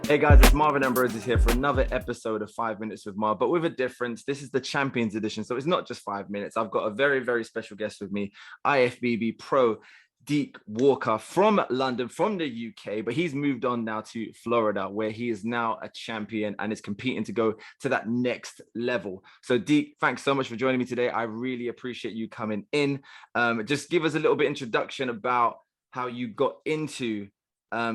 Hey guys, it's Marvin Ambrosius here for another episode of 5 Minutes with Marv, but with a difference. This is the Champions Edition, so it's not just 5 minutes. I've got a very, very special guest with me, IFBB pro Deke Walker from London, from the UK, but he's moved on now to Florida, where he is now a champion and is competing to go to that next level. So Deke, thanks so much for joining me today. I really appreciate you coming in. Just give us a little bit introduction about how you got into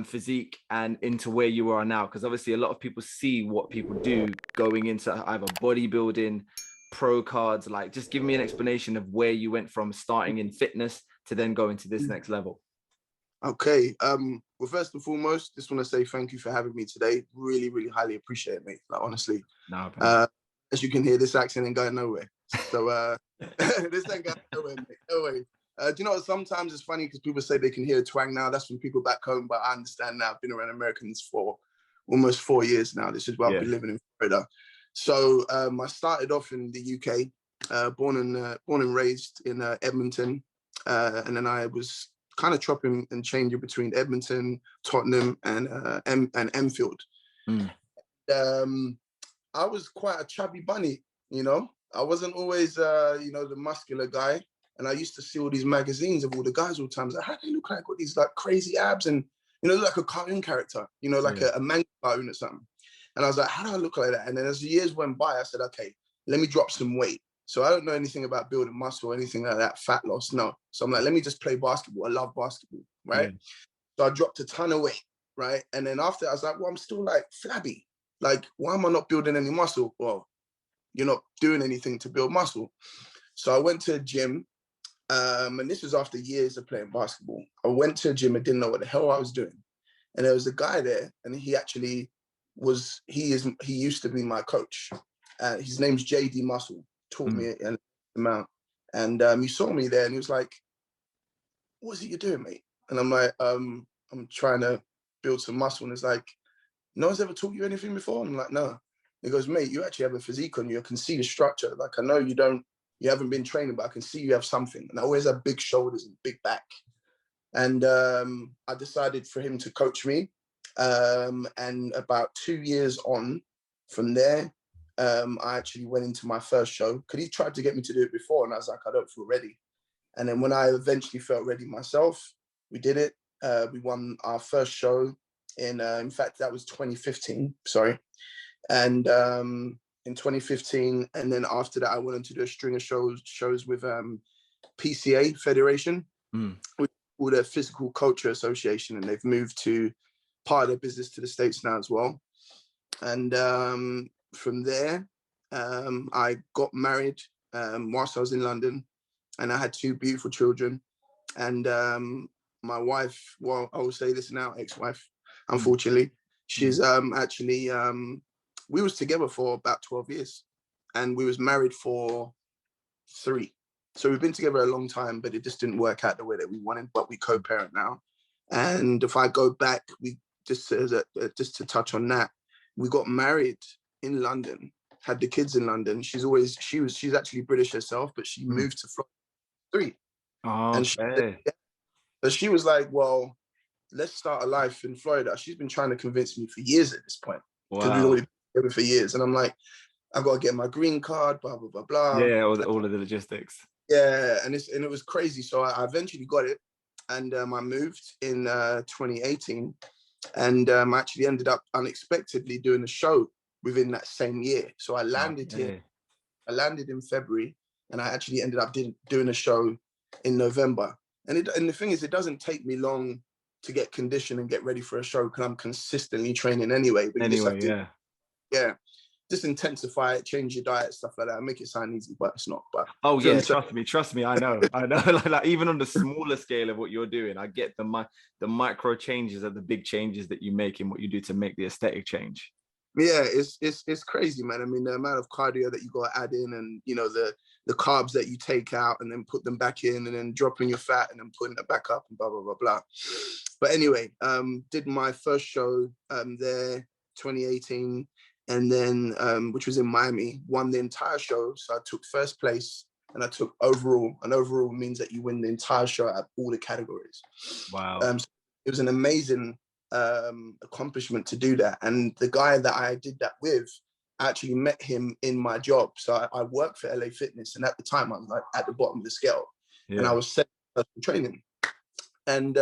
physique and into where you are now, because obviously a lot of people see what people do going into either bodybuilding, pro cards. Like, just give me an explanation of where you went from starting in fitness to then going to this next level. Okay. Well, first and foremost, just want to say thank you for having me today. Really, really highly appreciate it, mate. Like, honestly. No, as you can hear, this accent ain't going nowhere. So this ain't going nowhere, mate. No way. Do you know what? Sometimes it's funny because people say they can hear a twang now. That's from people back home, but I understand now. I've been around Americans for almost 4 years now. This is where I've been living in Florida. So I started off in the UK, born and raised in Edmonton, and then I was kind of chopping and changing between Edmonton, Tottenham, and Enfield. I was quite a chubby bunny, you know. I wasn't always, the muscular guy. And I used to see all these magazines of all the guys all the time. Like, how do they look like? Got these like crazy abs and, like a cartoon character, like a manga cartoon or something. And I was like, how do I look like that? And then as the years went by, I said, okay, let me drop some weight. So I don't know anything about building muscle or anything like that, fat loss, no. So I'm like, let me just play basketball. I love basketball, right? Yeah. So I dropped a ton of weight, right? And then after, I was like, well, I'm still like flabby. Like, why am I not building any muscle? Well, you're not doing anything to build muscle. So I went to a gym. And this was after years of playing basketball. I went to a gym and didn't know what the hell I was doing. And there was a guy there, and he actually he used to be my coach. His name's JD Muscle, taught me an amount. And he saw me there and he was like, what is it you're doing, mate? And I'm like, I'm trying to build some muscle. And it's like, no one's ever taught you anything before? And I'm like, no. He goes, mate, you actually have a physique on you. I can see the structure. Like, I know you haven't been training, but I can see you have something. And I always have big shoulders and big back. And I decided for him to coach me. And about 2 years on from there, I actually went into my first show because he tried to get me to do it before. And I was like, I don't feel ready. And then when I eventually felt ready myself, we did it. We won our first show in fact, that was 2015, sorry. And in 2015, and then after that, I went on to do a string of shows with PCA Federation, which is called a Physical Culture Association, and they've moved to part of their business to the States now as well. And from there, I got married whilst I was in London, and I had 2 beautiful children. And my wife, well, I will say this now, ex-wife, unfortunately, she's actually. We was together for about 12 years and we was married for 3. So we've been together a long time, but it just didn't work out the way that we wanted, but we co-parent now. And if I go back, we just to touch on that, we got married in London, had the kids in London. She's actually British herself, but she moved to Florida 3. Oh, and she was like, well, let's start a life in Florida. She's been trying to convince me for years at this point. Because we've already been together for years. And I'm like, I've got to get my green card, blah, blah, blah, blah. Yeah, all of the logistics. Yeah, and it was crazy. So I eventually got it. And I moved in 2018. And I actually ended up unexpectedly doing a show within that same year. So I landed here. I landed in February. And I actually ended up doing a show in November. And the thing is, it doesn't take me long to get conditioned and get ready for a show because I'm consistently training anyway. But you just have to, just intensify it, change your diet, stuff like that. Make it sound easy, but it's not. But trust me, I know. like even on the smaller scale of what you're doing, I get the micro changes are the big changes that you make in what you do to make the aesthetic change. Yeah, it's crazy, man. I mean, the amount of cardio that you got to add in, and the carbs that you take out and then put them back in, and then dropping your fat and then putting it back up, and blah blah blah blah. But anyway, did my first show there 2018, and then which was in Miami, won the entire show. So I took first place and I took overall, and overall means that you win the entire show at all the categories. Wow. So it was an amazing accomplishment to do that. And the guy that I did that with, I actually met him in my job. So I worked for LA Fitness, and at the time I was like at the bottom of the scale, and I was set for training. And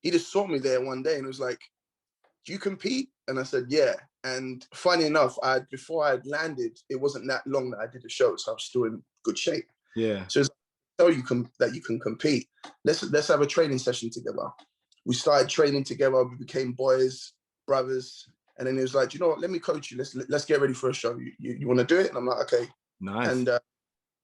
he just saw me there one day and was like, "Do you compete?" And I said, "Yeah." And funny enough, before I had landed, it wasn't that long that I did a show, so I was still in good shape. Yeah. So it's like, you can compete. Let's have a training session together. We started training together. We became boys, brothers. And then he was like, "You know what? Let me coach you. Let's get ready for a show. You want to do it?" And I'm like, "Okay." Nice. And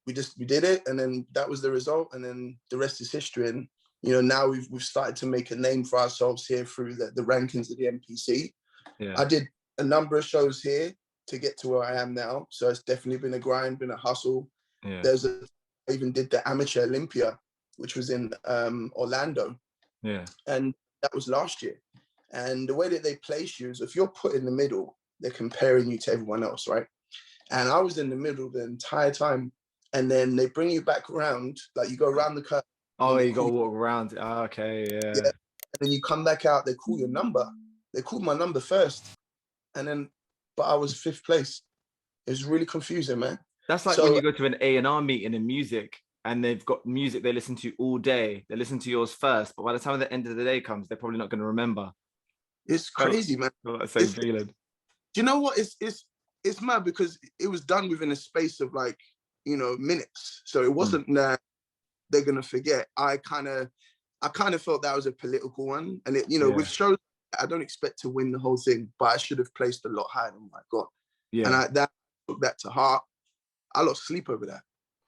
we did it, and then that was the result. And then the rest is history. And now we've started to make a name for ourselves here through the rankings of the NPC. Yeah. I did a number of shows here to get to where I am now. So it's definitely been a grind, been a hustle. Yeah. I even did the Amateur Olympia, which was in Orlando. Yeah. And that was last year. And the way that they place you is if you're put in the middle, they're comparing you to everyone else, right? And I was in the middle the entire time. And then they bring you back around, like you go around the curve. Oh, you got to walk around. Oh, okay, yeah. And then you come back out, they call your number. They called my number first. But I was 5th place. It was really confusing, man. That's like when you go to an A&R meeting in music and they've got music they listen to all day. They listen to yours first, but by the time the end of the day comes, they're probably not going to remember. It's crazy, man. Same feeling. Do you know what? It's mad because it was done within a space of like, minutes. So it wasn't that they're gonna forget. I kind of felt that was a political one, and with shows, I don't expect to win the whole thing, but I should have placed a lot higher than what I got. Yeah. And I took that to heart. I lost sleep over that.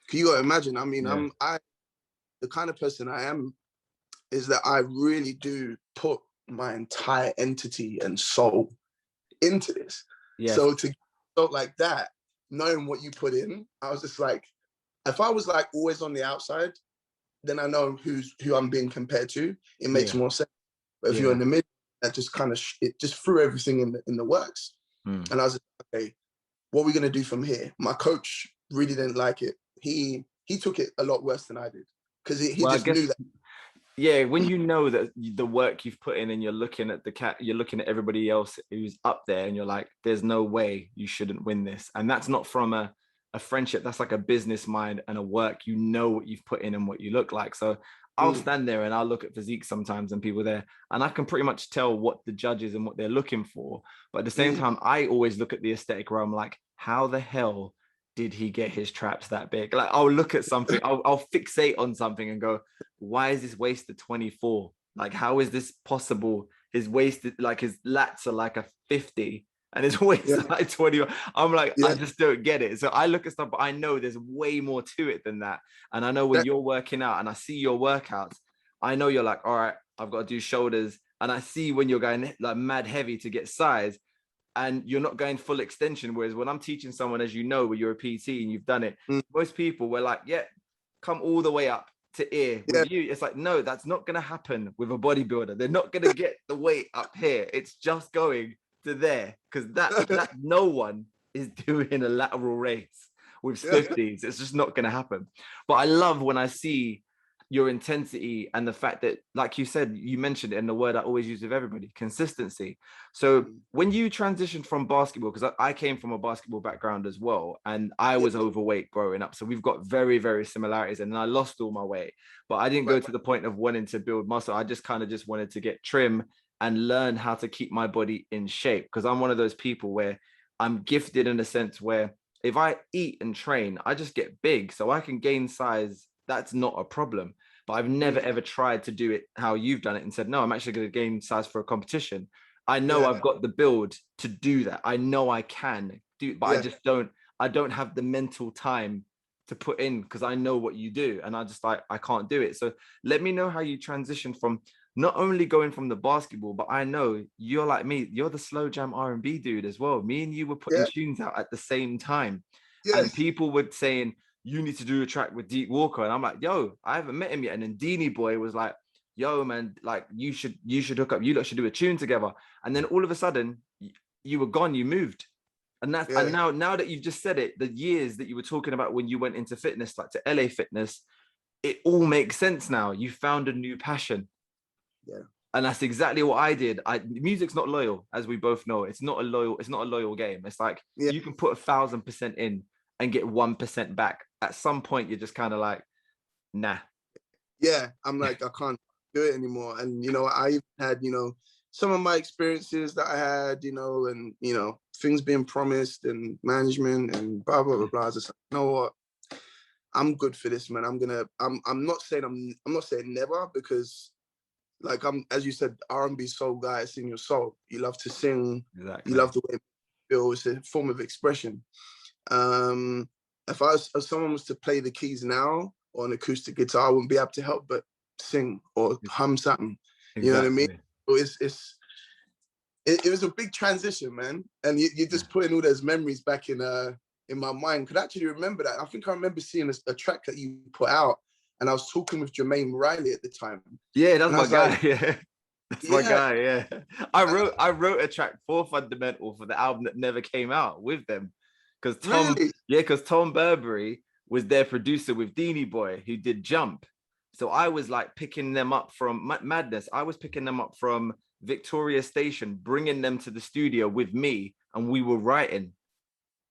Can you imagine? I mean, the kind of person I am is that I really do put my entire entity and soul into this. Yes. So to felt like that, knowing what you put in, I was just like, if I was like always on the outside, then I know who I'm being compared to. It makes more sense. But if you're in the middle, that just kind of it just threw everything in the works. And I was like, okay, what are we gonna do from here? My coach really didn't like it. He took it a lot worse than I did because he just knew that. Yeah, when you know that the work you've put in and you're looking at you're looking at everybody else who's up there and you're like, there's no way you shouldn't win this. And that's not from a friendship, that's like a business mind and a work, what you've put in and what you look like. So I'll stand there and I'll look at Physique sometimes and people there, and I can pretty much tell what the judges and what they're looking for. But at the same time, I always look at the aesthetic where I'm like, how the hell did he get his traps that big? Like I'll look at something, I'll fixate on something and go, why is his waist at 24? Like, how is this possible? His waist, like his lats are like a 50 and his waist is like 20. I'm like, I just don't get it. So I look at stuff, but I know there's way more to it than that. And I know when you're working out and I see your workouts, I know you're like, all right, I've got to do shoulders. And I see when you're going like mad heavy to get size, and you're not going full extension. Whereas when I'm teaching someone, as you know, where you're a PT and you've done it, most people were like, yeah, come all the way up to ear. With you, it's like, no, that's not going to happen with a bodybuilder. They're not going to get the weight up here. It's just going to there, because that no one is doing a lateral raise with 50s. It's just not going to happen. But I love when I see your intensity and the fact that, like you said, you mentioned it in the word I always use with everybody, consistency. So when you transitioned from basketball, because I came from a basketball background as well, and I was overweight growing up. So we've got very, very similarities, and I lost all my weight, but I didn't go to the point of wanting to build muscle. I just kind of just wanted to get trim and learn how to keep my body in shape. Because I'm one of those people where I'm gifted in a sense where if I eat and train, I just get big. So I can gain size. That's not a problem. But I've never, ever tried to do it how you've done it and said, no, I'm actually going to gain size for a competition. I know I've got the build to do that. I know I can do, but I don't have the mental time to put in, because I know what you do. And I just like, I can't do it. So let me know how you transition from not only going from the basketball, but I know you're like me, you're the slow jam R&B dude as well. Me and you were putting tunes out at the same time. And people were saying, you need to do a track with Deke Walker. And I'm like, yo, I haven't met him yet. And then Deanie Boy was like, yo, man, like you should hook up. You lot should do a tune together. And then all of a sudden you were gone, you moved. And that's, and now that you've just said it, the years that you were talking about when you went into fitness, like to LA Fitness, it all makes sense now. You found a new passion. Yeah. And that's exactly what I did. Music's not loyal, as we both know. It's not a loyal game. It's like you can put 1,000% in and get 1% back. At some point, you're just kind of like, nah. Yeah, I'm like, I can't do it anymore. And, you know, I had, you know, some of my experiences that I had, you know, and, you know, things being promised and management and blah, blah, blah, blah. I was just like, you know what? I'm good for this, man. I'm not saying never, because like as you said, R&B soul guy, it's in your soul. You love to sing. Exactly. You love the way it feels. It's a form of expression. If someone was to play the keys now or an acoustic guitar, I wouldn't be able to help but sing or hum something. Exactly. You know what I mean? So it was a big transition, man. And you just putting all those memories back in my mind. Could actually remember that. I think I remember seeing a track that you put out, and I was talking with Jermaine Riley at the time. Yeah, that's my guy. Like, yeah. That's my guy, yeah. I wrote a track for Fundamental for the album that never came out with them. Because Tom Burberry was their producer with Deanie Boy, who did Jump. So I was like picking them up from Madness. I was picking them up from Victoria Station, bringing them to the studio with me, and we were writing.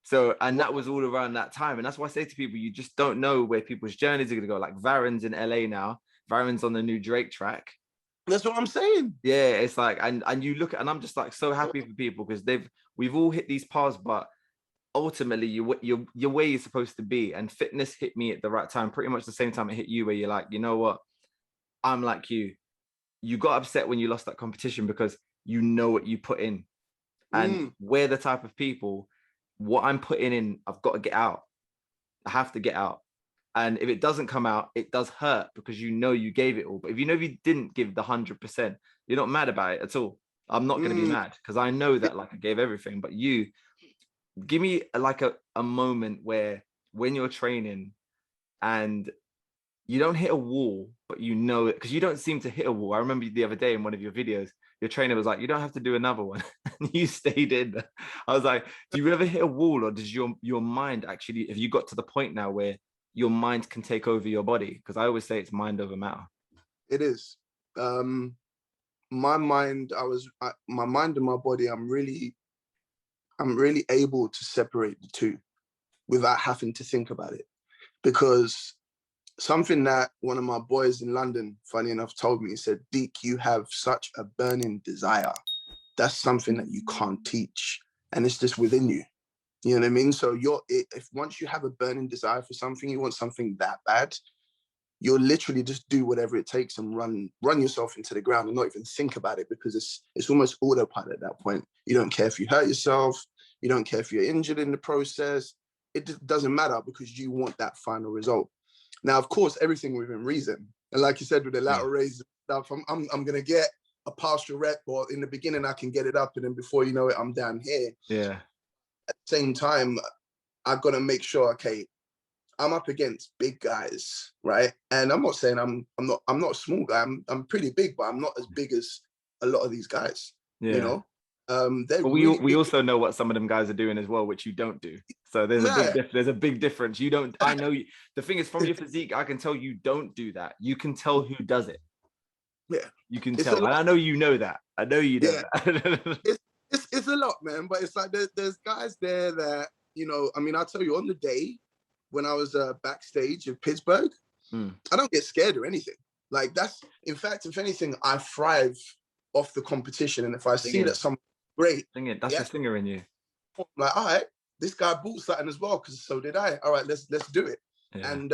So, and that was all around that time. And that's why I say to people, you just don't know where people's journeys are going to go. Like Varen's in LA now. Varen's on the new Drake track. That's what I'm saying. Yeah, it's like, and you look at, and I'm just like so happy for people because we've all hit these paths, but ultimately you're where you're supposed to be. And fitness hit me at the right time, pretty much the same time it hit you, where you're like, you know what, I'm like you. You got upset when you lost that competition because you know what you put in, and we're the type of people. What I'm putting in, I've got to get out. I have to get out. And if it doesn't come out, it does hurt because you know you gave it all. But if you know you didn't give the 100%, you're not mad about it at all. I'm not going to be mad because I know that like I gave everything. But you give me like a moment where when you're training and you don't hit a wall, but you know it, because you don't seem to hit a wall. I remember the other day in one of your videos, your trainer was like, you don't have to do another one. And you stayed in. I was like, do you ever hit a wall, or does your mind actually, have you got to the point now where your mind can take over your body? Because I always say it's mind over matter. It is. My mind and my body, I'm really able to separate the two without having to think about it. Because something that one of my boys in London, funny enough, told me, he said, Deke, you have such a burning desire. That's something that you can't teach. And it's just within you. You know what I mean? So if once you have a burning desire for something, you want something that bad, you'll literally just do whatever it takes and run yourself into the ground and not even think about it, because it's almost autopilot at that point. You don't care if you hurt yourself. You don't care if you're injured in the process. It doesn't matter, because you want that final result. Now, of course, everything within reason. And like you said, with the lateral raise stuff, I'm going to get a partial rep, or in the beginning, I can get it up. And then before you know it, I'm down here. Yeah. At the same time, I've got to make sure, okay, I'm up against big guys, right? And I'm not saying I'm not a small guy. I'm pretty big, but I'm not as big as a lot of these guys, you know? But we also know what some of them guys are doing as well, which you don't do. So there's a big difference. You don't. I know. The thing is, from your physique, I can tell you don't do that. You can tell who does it. Yeah, you can tell, and I know you know that. I know you know that. It's a lot, man. But it's like there's guys there that, you know. I mean, I'll tell you, on the day when I was backstage in Pittsburgh, I don't get scared or anything. Like that's, in fact, if anything, I thrive off the competition. And if I see that someone great, that's the singer in you. I'm like, all right, this guy bought something as well, because so did I. All right, let's do it. Yeah. And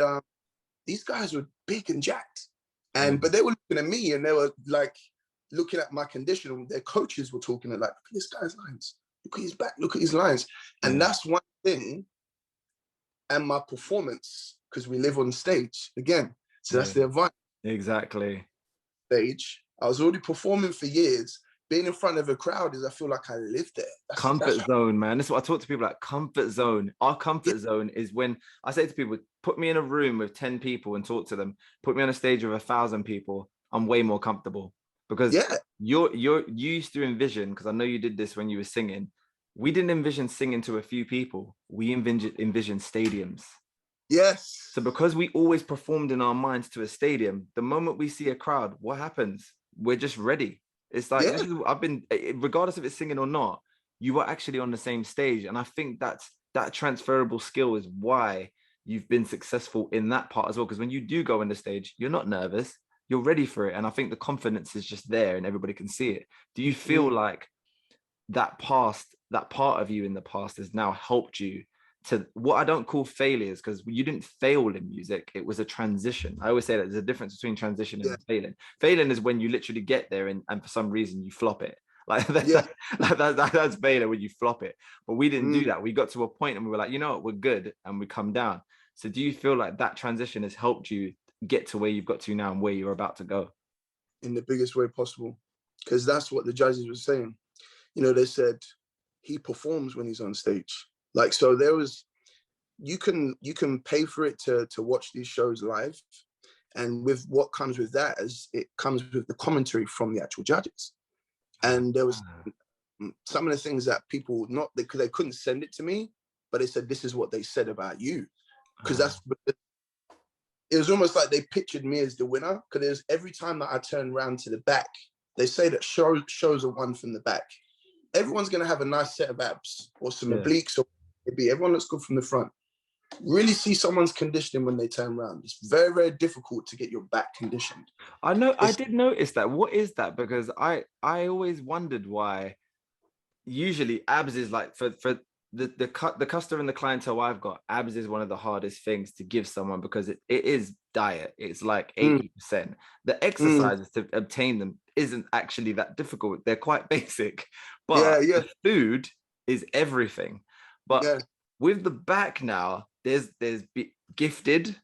these guys were big and jacked, and but they were looking at me and they were like looking at my condition. And their coaches were talking like, look at this guy's lines, look at his back, look at his lines. And that's one thing. And my performance, because we live on stage again, so that's the advantage. Exactly. Stage. I was already performing for years. Being in front of a crowd I feel like I live there. Comfort zone, man. That's what I talk to people like. Comfort zone. Our comfort zone is when I say to people, put me in a room with 10 people and talk to them. Put me on a stage with 1,000 people. I'm way more comfortable, because you used to envision, because I know you did this when you were singing. We didn't envision singing to a few people. We envisioned stadiums. Yes. So because we always performed in our minds to a stadium, the moment we see a crowd, what happens? we're just ready. It's like, Yeah. I've been, regardless if it's singing or not, you were actually on the same stage. And I think that transferable skill is why you've been successful in that part as well. Because when you do go on the stage, you're not nervous, you're ready for it. And I think the confidence is just there and everybody can see it. Do you feel like that part of you in the past has now helped you to what I don't call failures, because you didn't fail in music, it was a transition. I always say that there's a difference between transition and failing. Failing is when you literally get there and for some reason you flop it. Like that's failure, when you flop it. But we didn't do that. We got to a point and we were like, you know what, we're good, and we come down. So do you feel like that transition has helped you get to where you've got to now and where you're about to go? In the biggest way possible, because that's what the judges were saying. You know, they said he performs when he's on stage. Like, so there was, you can pay for it to watch these shows live. And with what comes with that is it comes with the commentary from the actual judges. And there was some of the things that people they couldn't send it to me, but they said, this is what they said about you. Because it was almost like they pictured me as the winner. Because every time that I turn around to the back, they say that shows are won from the back. Everyone's going to have a nice set of abs or some obliques, or maybe everyone looks good from the front. Really see someone's conditioning when they turn around. It's very, very difficult to get your back conditioned. I know. I did notice that. What is that? Because I always wondered why. Usually, abs is like for the customer and the clientele I've got. Abs is one of the hardest things to give someone because it is diet. It's like 80%. The exercises to obtain them isn't actually that difficult. They're quite basic, but the food is everything. But with the back now, there's gifted.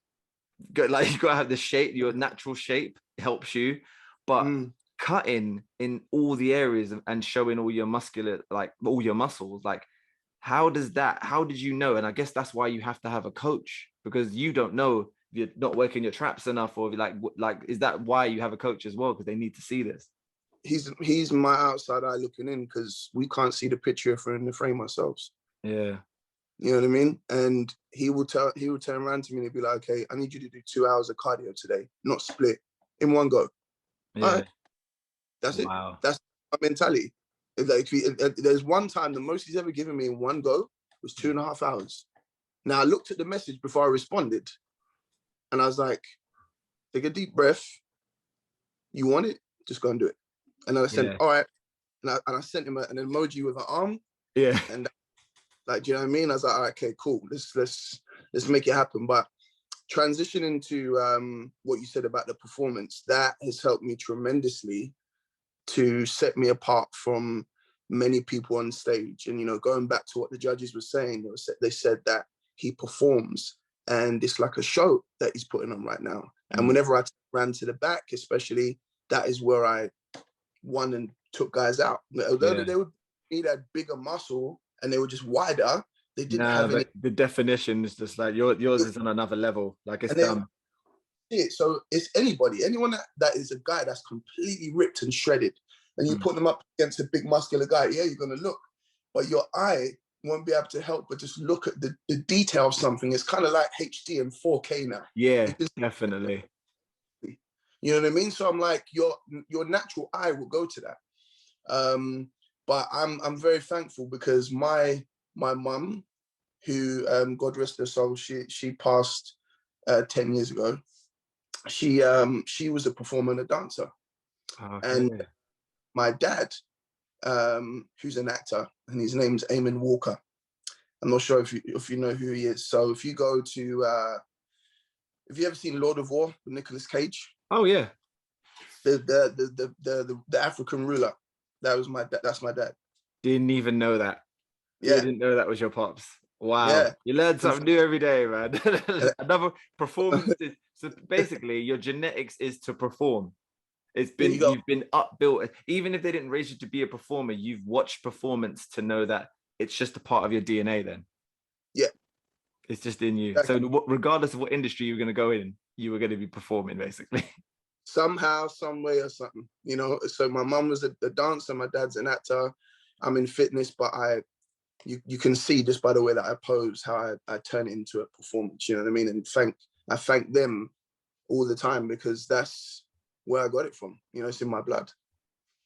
Like you gotta have the shape, your natural shape helps you, but cutting in all the areas and showing all your muscular, like all your muscles, like how did you know? And I guess that's why you have to have a coach, because you don't know if you're not working your traps enough, or like is that why you have a coach as well? Because they need to see this. He's my outside eye looking in, because we can't see the picture if we're in the frame ourselves. Yeah. You know what I mean? And he would turn around to me and he'd be like, okay, I need you to do 2 hours of cardio today, not split, in one go. Yeah. All right. That's it. That's my mentality. There's one time, the most he's ever given me in one go was 2.5 hours. Now, I looked at the message before I responded, and I was like, take a deep breath. You want it? Just go and do it. And then I said, all right. And I sent him an emoji with an arm. Yeah. And like, do you know what I mean? I was like, all right, okay, cool. Let's make it happen. But transitioning to what you said about the performance, that has helped me tremendously to set me apart from many people on stage. And, you know, going back to what the judges were saying, they said that he performs and it's like a show that he's putting on right now. And whenever I ran to the back, especially, that is where I won and took guys out. Although they would need that bigger muscle and they were just wider, they didn't have any. The definition is just like yours is on another level. Like it's done. So it's anyone that is a guy that's completely ripped and shredded, and you put them up against a big muscular guy, you're going to look, but your eye won't be able to help but just look at the detail of something. It's kind of like HD and 4K now. Yeah, definitely. You know what I mean? So I'm like, your natural eye will go to that. But I'm very thankful, because my mum, who God rest her soul, she passed 10 years ago. She was a performer and a dancer. And my dad, who's an actor, and his name's Eamon Walker. I'm not sure if you know who he is. So if you go to, have you ever seen Lord of War with Nicolas Cage? Oh yeah. The African ruler. That's my dad. Didn't even know that. Yeah. You didn't know that was your pops. Wow. Yeah. You learn something new every day, man. Another performance. So basically your genetics is to perform. You've been upbuilt. Even if they didn't raise you to be a performer, you've watched performance to know that it's just a part of your DNA then. Yeah. It's just in you. Exactly. So regardless of what industry you were going to go in, you were going to be performing basically. Somehow, some way or something, you know. So my mum was a dancer, my dad's an actor. I'm in fitness, but you can see just by the way that I pose how I turn it into a performance, you know what I mean? And I thank them all the time, because that's where I got it from. You know, it's in my blood.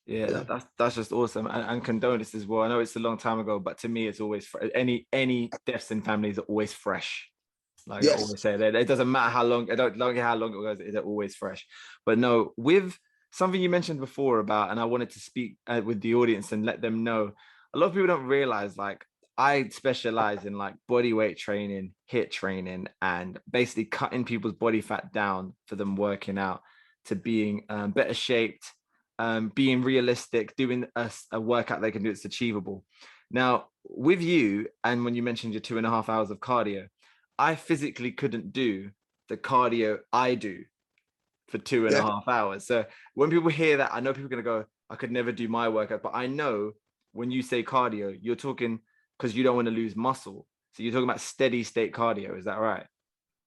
Yeah, that's just awesome, and condolences as well. I know it's a long time ago, but to me, it's always any deaths in families are always fresh. Like I Yes. always say, that it doesn't matter how long. I don't care how long it goes; they're always fresh. But no, with something you mentioned before about, and I wanted to speak with the audience and let them know. A lot of people don't realize, like, I specialize in like body weight training, HIIT training, and basically cutting people's body fat down for them working out to being better shaped. Being realistic, doing a workout they can do, it's achievable. Now, with you, and when you mentioned your 2.5 hours of cardio, I physically couldn't do the cardio I do for 2.5 hours. So when people hear that, I know people are going to go, I could never do my workout. But I know when you say cardio, you're talking because you don't want to lose muscle. So you're talking about steady state cardio. Is that right?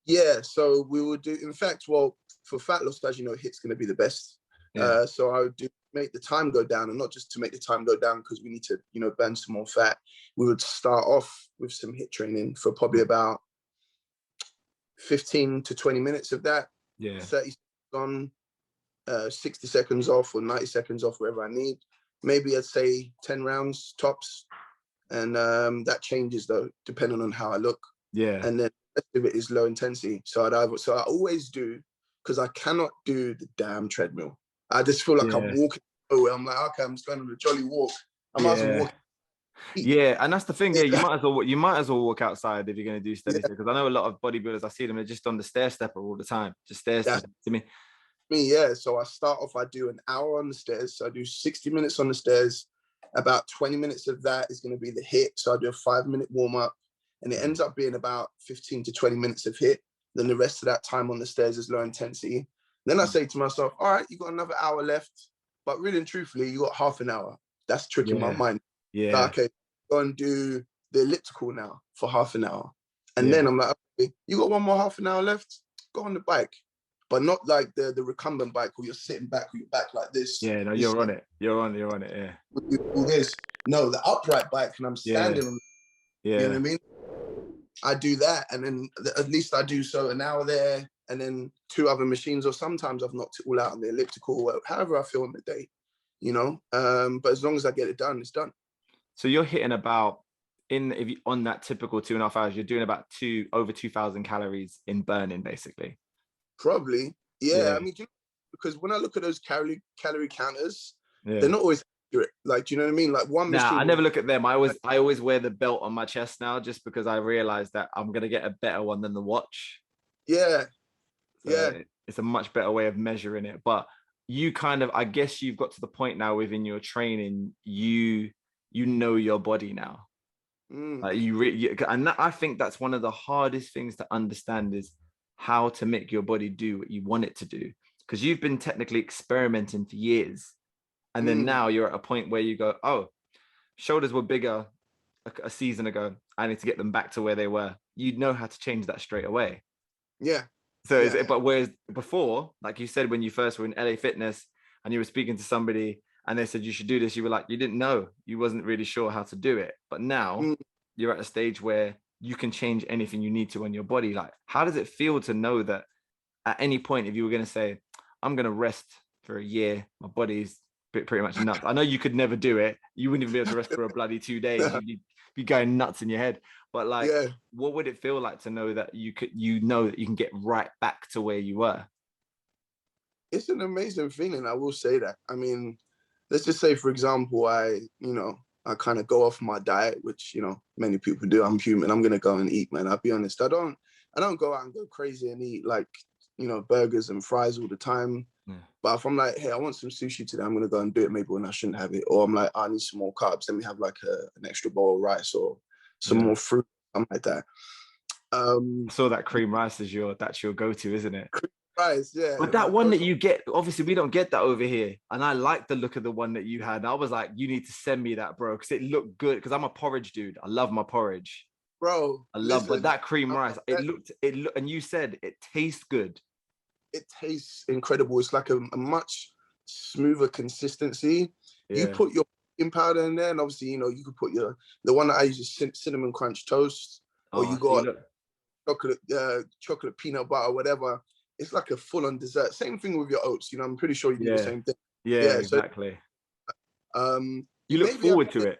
Yeah. So we will do, in fact, well, for fat loss, as you know, HIIT's going to be the best. Yeah. So I would do make the time go down, and not just to make the time go down because we need to, you know, burn some more fat. We would start off with some HIIT training for probably about 15 to 20 minutes of that. Yeah. 30 seconds on, 60 seconds off, or 90 seconds off, wherever I need. Maybe I'd say 10 rounds tops. And that changes though, depending on how I look. Yeah. And then the rest of it is low intensity. So I always do, because I cannot do the damn treadmill. I just feel like I'm walking nowhere. I'm like, okay, I'm just going on a jolly walk. I might as well walk. Yeah, and that's the thing. Yeah, you might as well walk outside if you're going to do steady state. Because I know a lot of bodybuilders, I see them, they're just on the stair stepper all the time, just stair stepping to me. Yeah. So I start off, I do an hour on the stairs. So I do 60 minutes on the stairs. About 20 minutes of that is going to be the HIIT. So I do a 5-minute warm up, and it ends up being about 15 to 20 minutes of HIIT. Then the rest of that time on the stairs is low intensity. Then I say to myself, all right, you got another hour left, but really and truthfully, you got half an hour. That's tricking my mind. Yeah. Like, okay, go and do the elliptical now for half an hour. And then I'm like, okay, you got one more half an hour left, go on the bike. But not like the recumbent bike where you're sitting back with your back like this. Yeah, no, you're on it. You're on it, yeah. All this. No, the upright bike, and I'm standing on it. Yeah. You know what I mean? I do that, and then at least I do so an hour there, and then 2 other machines, or sometimes I've knocked it all out on the elliptical, however I feel in the day, you know? But as long as I get it done, it's done. So you're hitting about, on that typical 2.5 hours, you're doing about over 2,000 calories in burning, basically. Probably. Yeah. I mean, because when I look at those calorie counters, they're not always accurate. Like, do you know what I mean? Like one machine. I never look at them. I always wear the belt on my chest now, just because I realize that I'm going to get a better one than the watch. Yeah. So it's a much better way of measuring it. But you kind of, I guess you've got to the point now within your training, you know your body now. Like and I think that's one of the hardest things to understand, is how to make your body do what you want it to do, because you've been technically experimenting for years, and then now you're at a point where you go, oh, shoulders were bigger a season ago, I need to get them back to where they were. You'd know how to change that straight away. So but whereas before, like you said, when you first were in LA Fitness and you were speaking to somebody and they said you should do this, you were like, you didn't know, you wasn't really sure how to do it. But now you're at a stage where you can change anything you need to on your body. Like, how does it feel to know that at any point, if you were going to say, I'm going to rest for a year, my body's pretty much nuts. I know you could never do it. You wouldn't even be able to rest for a bloody 2 days. You'd be going nuts in your head. But like, what would it feel like to know that you know that you can get right back to where you were? It's an amazing feeling. I will say that. I mean, let's just say, for example, I kind of go off my diet, which, you know, many people do. I'm human. I'm going to go and eat, man. I'll be honest. I don't go out and go crazy and eat like, you know, burgers and fries all the time. But if I'm like, hey, I want some sushi today, I'm going to go and do it maybe when I shouldn't have it. Or I'm like, I need some more carbs. Let me have like an extra bowl of rice or some more fruit, something like that. I saw that cream rice as that's your go-to, isn't it? Cream rice, yeah. But that one that you get, obviously we don't get that over here. And I like the look of the one that you had. And I was like, you need to send me that, bro, because it looked good. Because I'm a porridge dude. I love my porridge. Bro, but that cream rice, it looked, and you said it tastes good. It tastes incredible. It's like a much smoother consistency. You put your baking powder in there, and obviously, you know, you could put the one that I use is cinnamon crunch toast, or you got chocolate peanut butter, whatever. it's like a full-on dessert. Same thing with your oats. You know, I'm pretty sure you do the same thing. Yeah, exactly. So, you look forward to it.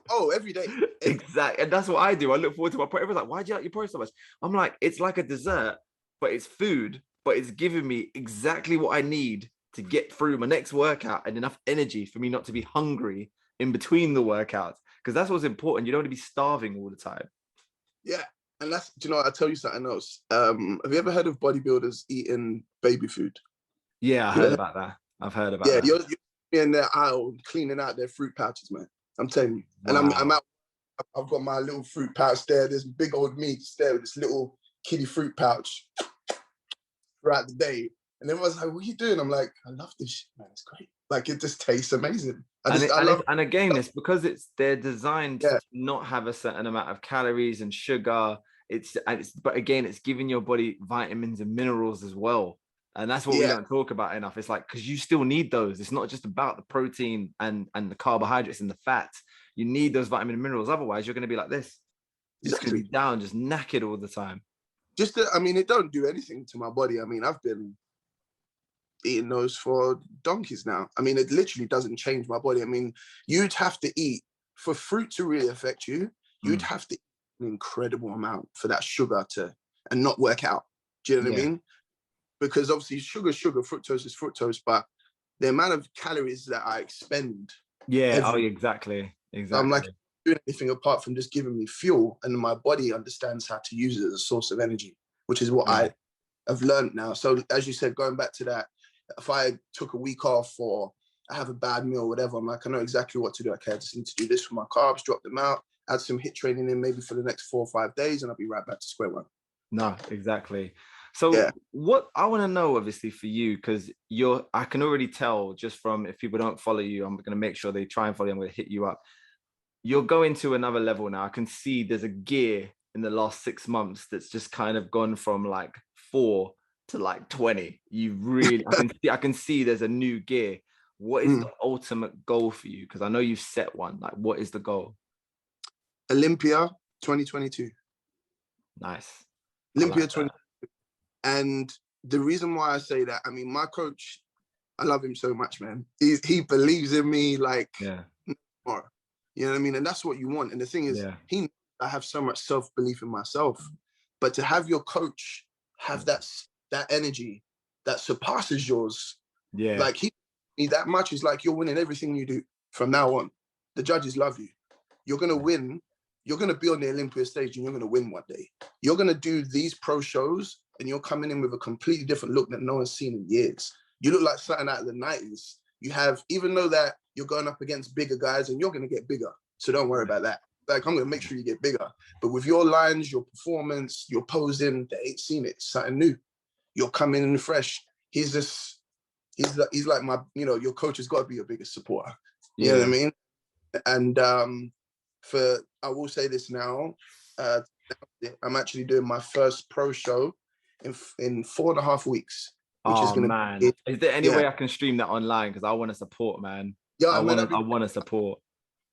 Oh, every day. Exactly. And that's what I do. I look forward to my porridge. Everyone's like, why do you like your porridge so much? I'm like, it's like a dessert, but it's food, but it's giving me exactly what I need to get through my next workout and enough energy for me not to be hungry in between the workouts. Because that's what's important. You don't want to be starving all the time. Yeah. And that's, do you know, I'll tell you something else. Have you ever heard of bodybuilders eating baby food? Yeah, I heard about that. I've heard about that. You're in their aisle cleaning out their fruit pouches, man. I'm telling you. Wow. And I'm out. I've got my little fruit pouch there. There's big old me there with this little kiddie fruit pouch throughout the day. And everyone's like, what are you doing? I'm like, I love this shit, man. It's great. Like, it just tastes amazing. And again, it's because they're designed to not have a certain amount of calories and sugar. But again, it's giving your body vitamins and minerals as well. And that's what we don't talk about enough. It's like, because you still need those. It's not just about the protein and the carbohydrates and the fat. You need those vitamin and minerals. Otherwise, you're going to be like this. You're just going to be down, just knackered all the time. It don't do anything to my body. I mean, I've been eating those for donkeys now. I mean, it literally doesn't change my body. I mean, you'd have to eat, for fruit to really affect you, you'd have to eat an incredible amount for that sugar and not work out. Do you know what I mean? Because obviously sugar, fructose is fructose, but the amount of calories that I expend. Exactly. I'm like, doing anything apart from just giving me fuel, and my body understands how to use it as a source of energy, which is what I have learned now. So as you said, going back to that, if I took a week off or I have a bad meal or whatever, I'm like, I know exactly what to do. Okay, I just need to do this for my carbs, drop them out, add some HIIT training in maybe for the next 4 or 5 days, and I'll be right back to square one. No, exactly. So what I want to know, obviously, for you, because I can already tell just from, if people don't follow you, I'm going to make sure they try and follow you. I'm going to hit you up. You're going to another level now. I can see there's a gear in the last 6 months that's just kind of gone from like 4 to like 20. You really, I can see there's a new gear. What is the ultimate goal for you? Because I know you've set one. Like, what is the goal? Olympia 2022. Nice. Olympia 2022. And the reason why I say that, I mean, my coach, I love him so much, man. He believes in me like more. You know what I mean? And that's what you want. And the thing is, I have so much self-belief in myself. But to have your coach have that energy that surpasses yours, like he that much, is like, you're winning everything you do from now on. The judges love you. You're going to win. You're going to be on the Olympia stage and you're going to win one day. You're going to do these pro shows and you're coming in with a completely different look that no one's seen in years. You look like something out of the 90s. You have, even though that you're going up against bigger guys and you're going to get bigger. So don't worry about that. Like, I'm going to make sure you get bigger. But with your lines, your performance, your posing, they ain't seen it. It's something new. You're coming in fresh. He's like my, your coach has got to be your biggest supporter. You know what I mean? And I will say this now, I'm actually doing my first pro show in 4.5 weeks. Which is gonna be, is there any way I can stream that online? Because I want to support, man. I want to support.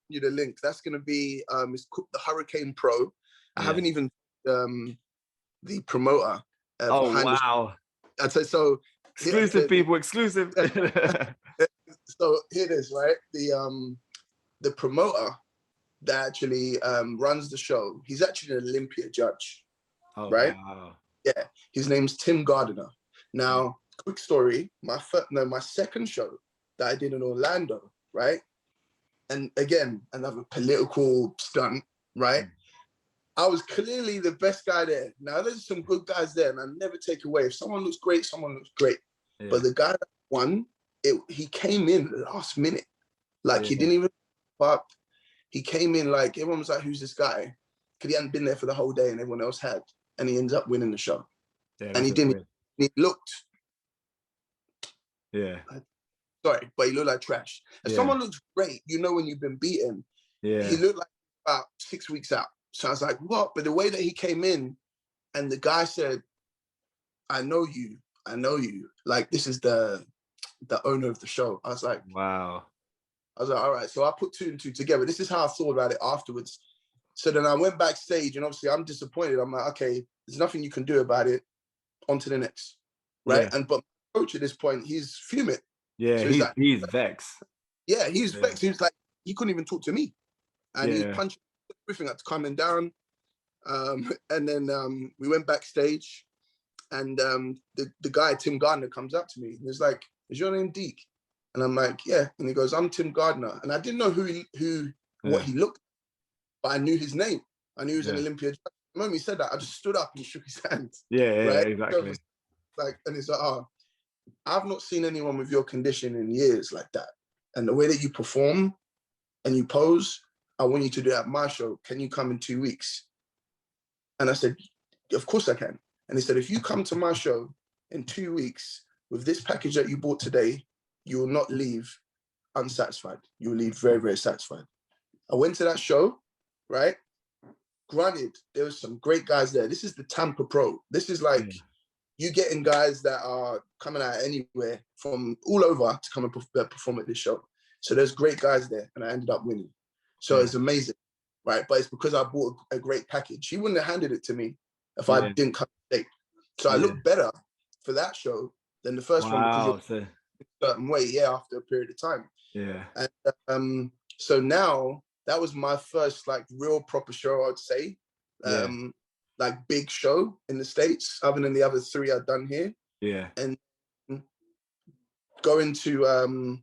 You the link. That's gonna be it's called the Hurricane Pro. I haven't even the promoter. Wow! I'd say so. Exclusive, people, exclusive. So here it is, right? The promoter that actually runs the show. He's actually an Olympia judge, right? Wow. Yeah, his name's Tim Gardiner. Now, quick story, my second show that I did in Orlando, right? And again, another political stunt, right? I was clearly the best guy there. Now, there's some good guys there, and I never take away. If someone looks great, someone looks great. Yeah. But the guy that won, he came in last minute. Like, he didn't even up. He came in like, everyone was like, who's this guy? Because he hadn't been there for the whole day and everyone else had. And he ends up winning the show. Yeah, and he didn't. Weird. He looked. Yeah. Sorry, but he looked like trash. If someone looks great, when you've been beaten. Yeah. He looked like about 6 weeks out. So I was like, what? But the way that he came in and the guy said, I know you. Like, this is the owner of the show. I was like, wow. I was like, all right. So I put 2 and 2 together. This is how I thought about it afterwards. So then I went backstage and obviously I'm disappointed. I'm like, okay, there's nothing you can do about it. on to the next, right? And but my coach at this point, he's fuming. Yeah, so he's vexed. Yeah, he's vexed. He was like, he couldn't even talk to me, and he was punching everything up to calm him down. And then we went backstage, and the guy Tim Gardner comes up to me and he's like, "Is your name Deke?" And I'm like, "Yeah." And he goes, "I'm Tim Gardner," and I didn't know what he looked, but I knew his name. I knew he was an Olympian. The moment he said that, I just stood up and shook his hand. Right? Exactly. So like, and he's like, "Oh, I've not seen anyone with your condition in years like that. And the way that you perform and you pose, I want you to do that at my show. Can you come in 2 weeks?" And I said, "Of course I can." And he said, "If you come to my show in 2 weeks with this package that you bought today, you will not leave unsatisfied. You will leave very, very satisfied." I went to that show, right? Granted, there was some great guys there. This is the Tampa Pro. This is like, you getting guys that are coming out anywhere from all over to come and perform at this show. So there's great guys there, and I ended up winning. So it's amazing, right? But it's because I bought a great package. He wouldn't have handed it to me if I didn't come late. So I looked better for that show than the first one, because you're a certain way, after a period of time. And so now that was my first like real proper show, I'd say. Like big show in the States, other than the other 3 I've done here. And going to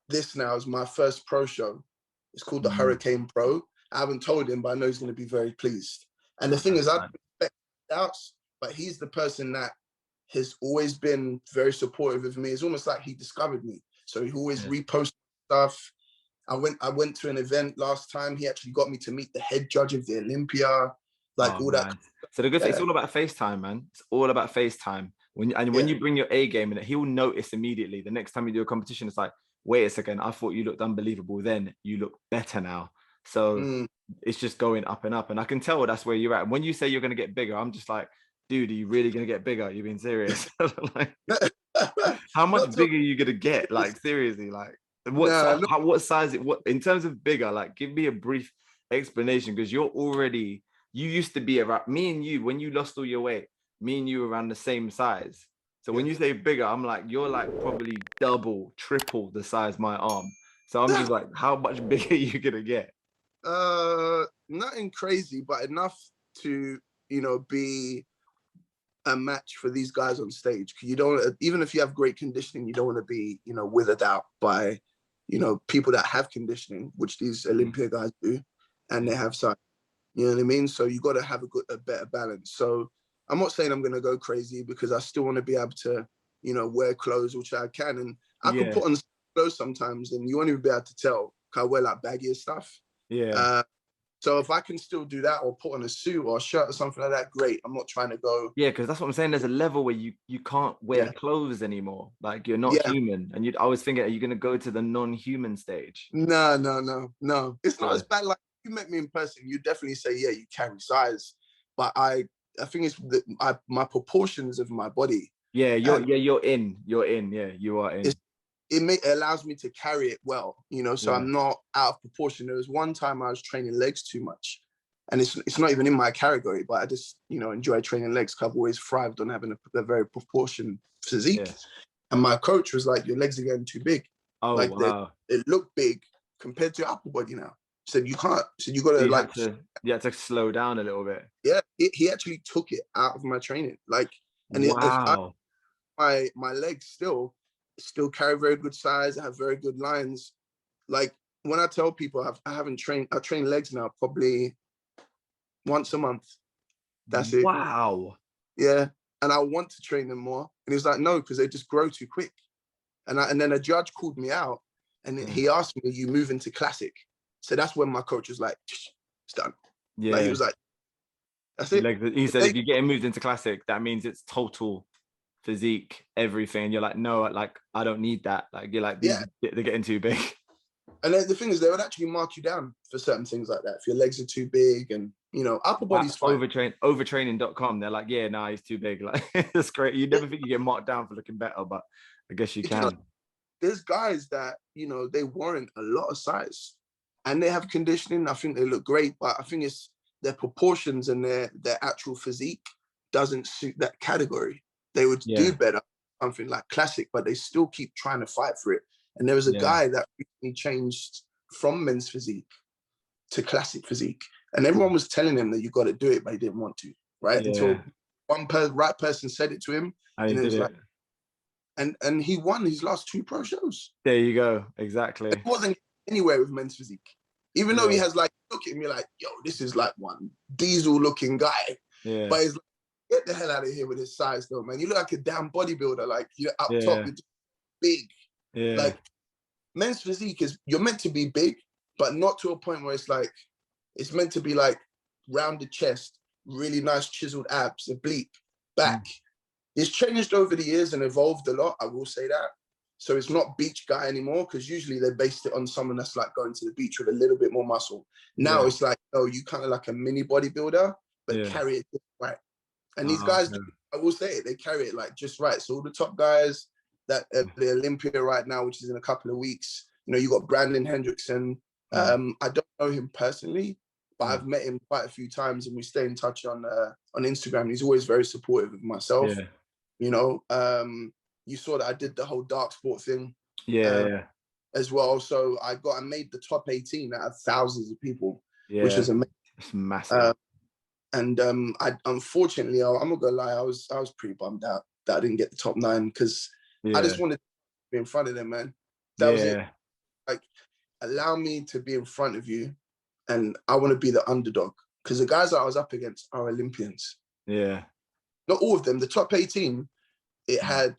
this now is my first pro show. It's called the Hurricane Pro. I haven't told him, but I know he's going to be very pleased. And the thing is, I respect doubts, but he's the person that has always been very supportive of me. It's almost like he discovered me. So he always reposts stuff. I went to an event last time. He actually got me to meet the head judge of the Olympia, like all that. So the good thing, it's all about FaceTime, man. It's all about FaceTime. When you bring your A game in, he'll notice immediately. The next time you do a competition, it's like, wait a second, I thought you looked unbelievable then. You look better now. So it's just going up and up. And I can tell that's where you're at. When you say you're going to get bigger, I'm just like, dude, are you really going to get bigger? You're being serious? Like, how much bigger are you going to get? Like, seriously, like, what size, in terms of bigger, like, give me a brief explanation, because you used to be around, me and you, when you lost all your weight, me and you were around the same size. So when you say bigger, I'm like, you're like probably double, triple the size of my arm. So I'm just like, how much bigger are you going to get? Nothing crazy, but enough to, be a match for these guys on stage. Because you don't, even if you have great conditioning, you don't want to be, withered out by, people that have conditioning, which these Olympia guys do, and they have size. You know what I mean? So you got to have a better balance. So I'm not saying I'm going to go crazy, because I still want to be able to, wear clothes, which I can. And I can put on clothes sometimes and you won't even be able to tell, because I wear like baggier stuff. So if I can still do that, or put on a suit or a shirt or something like that, great. I'm not trying to go. Yeah, because that's what I'm saying. There's a level where you can't wear clothes anymore. Like, you're not human. And I was thinking, are you going to go to the non-human stage? No. It's not as bad. Like, if you met me in person, you definitely say, yeah, you carry size. But I think it's my proportions of my body. Yeah, you're in. Yeah, you are in. It allows me to carry it well, so I'm not out of proportion. There was one time I was training legs too much, and it's not even in my category, but I just, enjoy training legs, because I've always thrived on having a very proportioned physique. And my coach was like, your legs are getting too big. Oh, like, wow. They look big compared to your upper body now. Said you can't. So you got to you had to slow down a little bit. Yeah, he actually took it out of my training. Like, and my legs still carry very good size. I have very good lines. Like, when I tell people I train legs now probably once a month. That's it. Wow. Yeah. And I want to train them more. And he was like, no, because they just grow too quick. And then a judge called me out, and he asked me, you move into classic? So that's when my coach was like, it's done. Yeah. Like, he was like, that's it. Like, he said, if you're getting moved into classic, that means it's total physique, everything. You're like, no, like, I don't need that. Like, you're like, they're getting too big. And then the thing is, they would actually mark you down for certain things like that. If your legs are too big, and, upper body's fine. Overtraining.com, they're like, yeah, nah, he's too big. Like, that's great. You never think you get marked down for looking better, but I guess you can. There's guys that, they warrant a lot of size, and they have conditioning. I think they look great, but I think it's their proportions and their actual physique doesn't suit that category. they would Yeah. do better, something like classic, but they still keep trying to fight for it. And there was a guy that recently changed from men's physique to classic physique. And everyone was telling him that you got to do it, but he didn't want to, right? Yeah. Until right person said it to him. And it was did like, and he won his last 2 pro shows. There you go. Exactly. It wasn't anywhere with men's physique. Even though he has like, look at me like, yo, this is like one diesel looking guy. Yeah. But he's like, get the hell out of here with his size though, man. You look like a damn bodybuilder. Like you're up top, you're big. Yeah. Like men's physique is, you're meant to be big, but not to a point where it's like, it's meant to be like rounded chest, really nice chiseled abs, oblique, back. It's changed over the years and evolved a lot, I will say that. So it's not beach guy anymore, because usually they based it on someone that's like going to the beach with a little bit more muscle. Now it's like, oh, you kind of like a mini bodybuilder, but carry it just right. And these guys, I will say it, they carry it like just right. So all the top guys that at the Olympia right now, which is in a couple of weeks, you know, you got Brandon Hendrickson. I don't know him personally, but I've met him quite a few times and we stay in touch on Instagram. He's always very supportive of myself. You know, you saw that I did the whole dark sport thing as well. So I made the top 18 out of thousands of people, which is amazing. It's massive. I unfortunately, I'm not gonna lie, I was pretty bummed out that I didn't get the top 9, because I just wanted to be in front of them, man. That was it. Like, allow me to be in front of you, and I want to be the underdog, because the guys that I was up against are Olympians. Yeah. Not all of them. The top 18, it had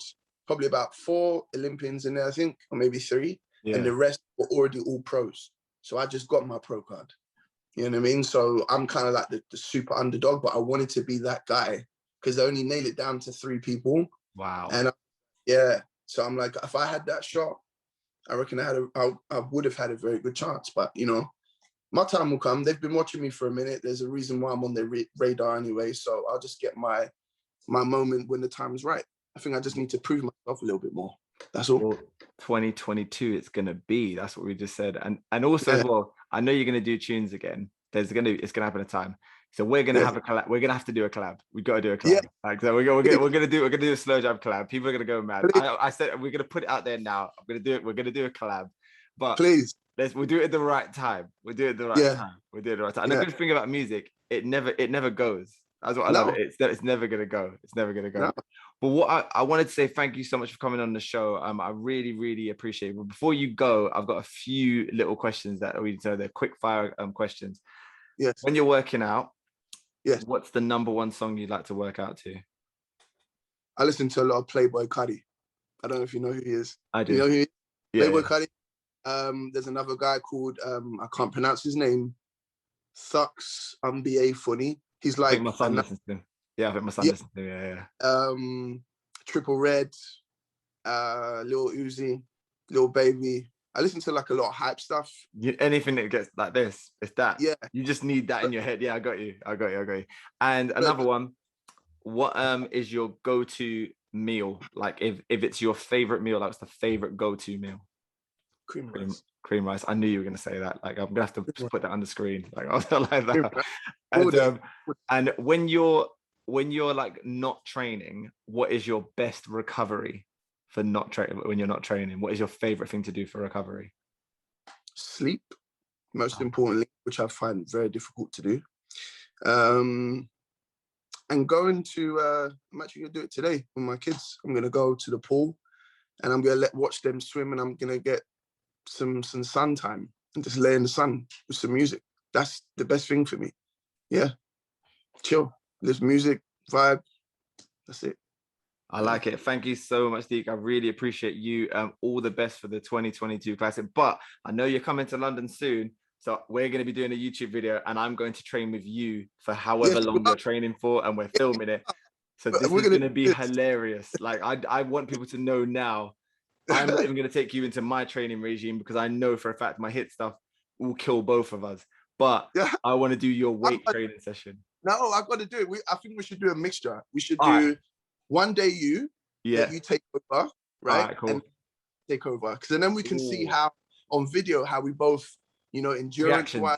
probably about 4 Olympians in there, I think, or maybe 3, and the rest were already all pros. So I just got my pro card. You know what I mean? So I'm kind of like the super underdog, but I wanted to be that guy, because they only nailed it down to 3 people. Wow. And so I'm like, if I had that shot, I reckon I would have had a very good chance. But, you know, my time will come. They've been watching me for a minute. There's a reason why I'm on their radar anyway. So I'll just get my moment when the time is right. I think I just need to prove myself a little bit more. That's all. Well, 2022, it's gonna be. That's what we just said. And also as well, I know you're gonna do tunes again. It's gonna happen a time. So we're gonna have a collab. We're gonna have to do a collab. We got to do a collab. Like, so we're gonna do a slow jab collab. People are gonna go mad. I said we're gonna put it out there now. I'm gonna do it. We're gonna do a collab. But please, we'll do it at the right time. We'll do it at the right time. We'll do it at the right time. And the good thing about music, it never goes. That's what I love it. It's never gonna go. It's never gonna go. No. But what I wanted to say, thank you so much for coming on the show. I really, really appreciate it. But before you go, I've got a few little questions that we so they're quick fire questions. Yes. When you're working out, yes, what's the #1 song you'd like to work out to? I listen to a lot of Playboy Carti. I don't know if you know who he is. I do. You know who he is? Playboy Carti. There's another guy called I can't pronounce his name. Thux MBA Funny. He's like, I think my son listens to him. Yeah, I think my son listens to him. Yeah. Triple Red, Lil Uzi, Lil Baby. I listen to like a lot of hype stuff. Anything that gets like this, it's that. Yeah. You just need that in your head. Yeah, I got you. And another one, what is your go-to meal? Like if it's your favorite meal, that's the favorite go-to meal. Cream rice. I knew you were going to say that. Like, I'm gonna have to put that on the screen. Like, I was like that. And when you're like not training, what is your best recovery for not training? When you're not training, what is your favorite thing to do for recovery? Sleep, most importantly, which I find very difficult to do. And going to, I'm actually gonna do it today with my kids. I'm gonna go to the pool, and I'm gonna watch them swim, and I'm gonna get some sun time and just lay in the sun with some music. That's the best thing for me. Yeah, chill. There's music, vibe. That's it. I like it. Thank you so much, Deke. I really appreciate you. All the best for the 2022 Classic. But I know you're coming to London soon, so we're going to be doing a YouTube video, and I'm going to train with you for however long you're training for, and we're filming it. So this is going to be hilarious. Like, I want people to know now. I'm not even going to take you into my training regime, because I know for a fact my HIIT stuff will kill both of us. But I want to do your weight training session. No, I've got to do it. I think we should do a mixture. We should do one day you take over, right? Right, cool. And take over. Because then we can see how, on video, how we both, you know, endurance-wise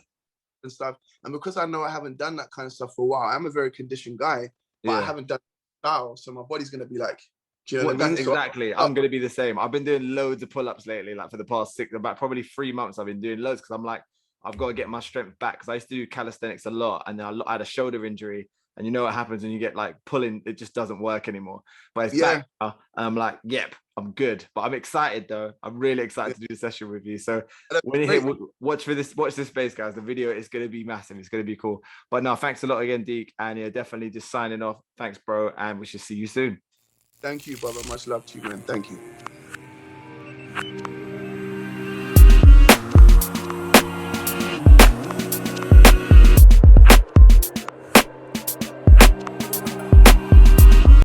and stuff. And because I know I haven't done that kind of stuff for a while, I'm a very conditioned guy, but I haven't done style, so my body's gonna be like, do you know What what I mean? exactly? I'm gonna be the same. I've been doing loads of pull-ups lately, like for the past about probably 3 months. I've been doing loads because I'm like, I've got to get my strength back because I used to do calisthenics a lot, and then I had a shoulder injury. And you know what happens when you get like pulling, it just doesn't work anymore. But it's back now, and I'm like, yep, I'm good. But I'm excited though. I'm really excited to do the session with you. So when you hit, watch this space, guys. The video is going to be massive. It's going to be cool. But no, thanks a lot again, Deke. And yeah, definitely just signing off. Thanks, bro. And we should see you soon. Thank you, brother. Much love to you, man. Thank you.